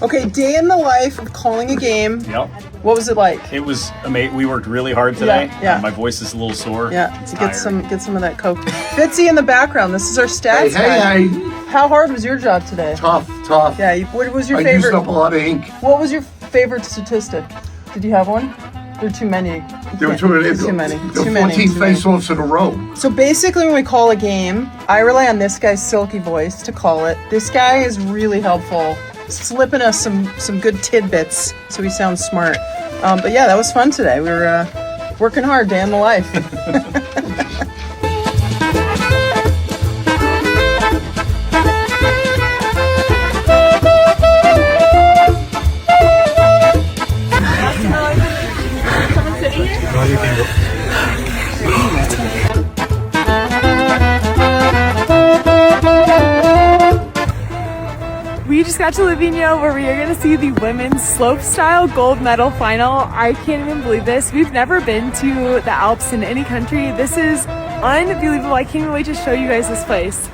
Okay, day in the life of calling a game. Yep. What was it like? It was amazing. We worked really hard today. Yeah. My voice is a little sore. Yeah, to get some of that coke. Fitzy in the background. This is our stats guy. Hey. How hard was your job today? Tough. Yeah. What was your I favorite? used up a lot of ink. What was your favorite statistic? Did you have one? There are too many. There were too many. Too many. There were 14 face-offs in a row. So basically when we call a game, I rely on this guy's silky voice to call it. This guy is really helpful, slipping us some good tidbits so we sound smart. But yeah, that was fun today. We were working hard, day in the life. We just got to Livigno where we are going to see the women's slopestyle gold medal final. I can't even believe this. We've never been to the Alps in any country. This is unbelievable. I can't even wait to show you guys this place.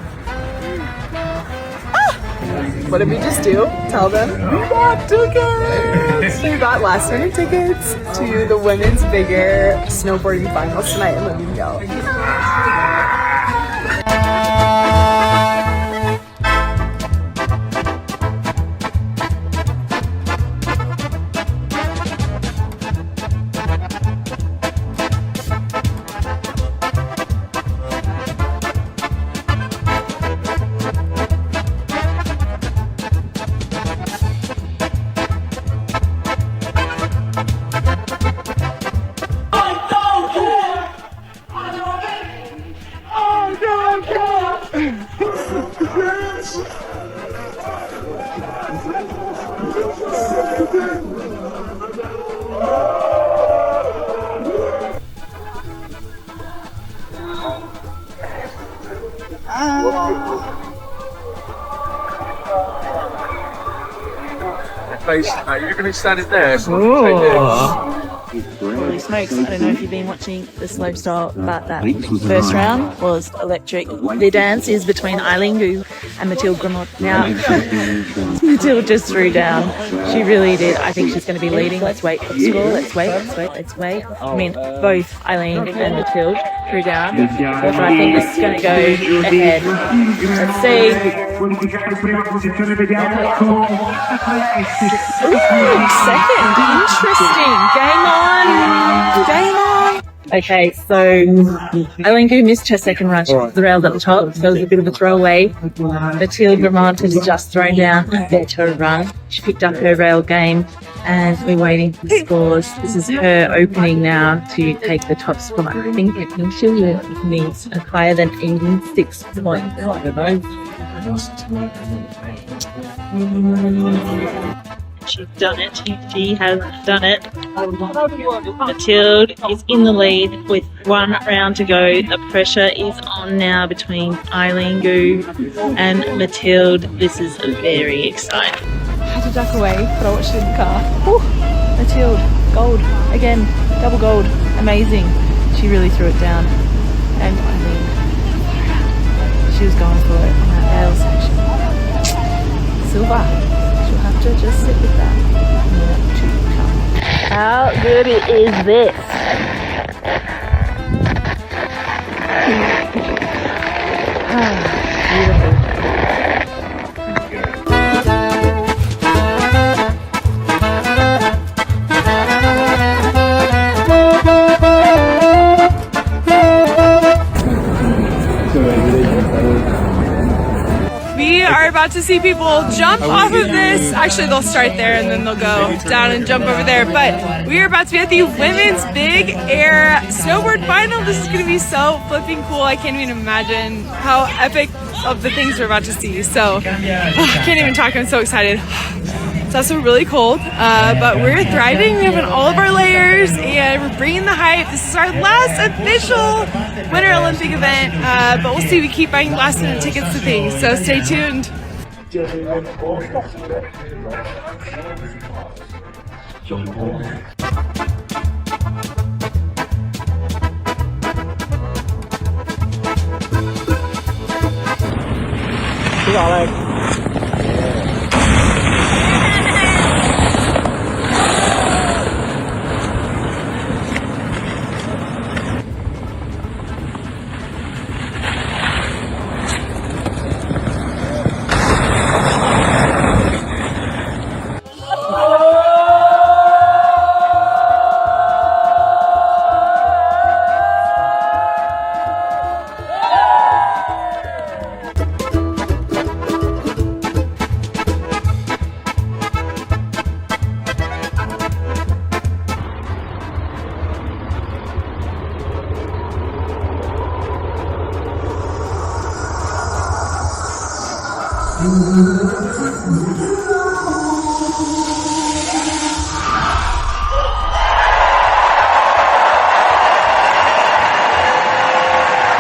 What did we just do? Tell them. We got tickets! We got last minute tickets to the women's bigger snowboarding finals tonight in Livigno. You're going to stand it there. Holy smokes, I don't know if you've been watching the slopestyle, but that first round was electric. The dance is between Eileen and Mathilde Gramont. Now, Mathilde just threw down. She really did. I think she's going to be leading. Let's wait for the score. Let's wait. I mean, both Eileen and Mathilde threw down. But I think this is going to go ahead. Let's see. Ooh, second. Interesting. Game on. Okay, so Eileen missed her second run. She was railed at the top, so it was a bit of a throwaway. Mathilde Gramont has just thrown down a better run. She picked up her rail game, and we're waiting for the scores. This is her opening now to take the top spot. I think she needs a higher than 86 points. She's done it. She has done it. Mathilde is in the lead with one round to go. The pressure is on now between Eileen and Mathilde. This is very exciting. I had to duck away, but I watched it in the car. Whew. Mathilde, gold. Again, double gold. Amazing. She really threw it down. And Eileen, she was going for it on that rail section. Silver. She'll have to just sit with that. How good is this? Beautiful. We are about to see people jump off of this. Actually, they'll start there and then they'll go down and jump over there. But we are about to be at the women's big air snowboard final. This is going to be so flipping cool. I can't even imagine how epic of the things we're about to see. So I can't even talk. I'm so excited. It's also really cold, but we're thriving. We have in all of our layers and we're bringing the hype. This is our last official Winter Olympic event, but we'll see. We keep buying last minute tickets to things, so stay tuned.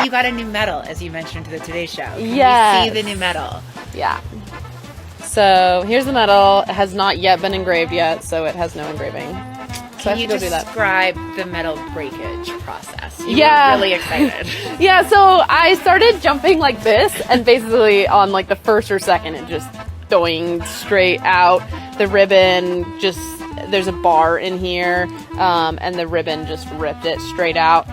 You got a new medal, as you mentioned to the Today Show. Can Yes. we see the new medal? Yeah. So here's the medal. It has not yet been engraved yet, so it has no engraving. So I Can have you to go do that. describe the medal breakage process? You Yeah. were really excited. Yeah, so I started jumping like this, and basically on like the first or second, it just going straight out. The ribbon just, there's a bar in here, and the ribbon just ripped it straight out.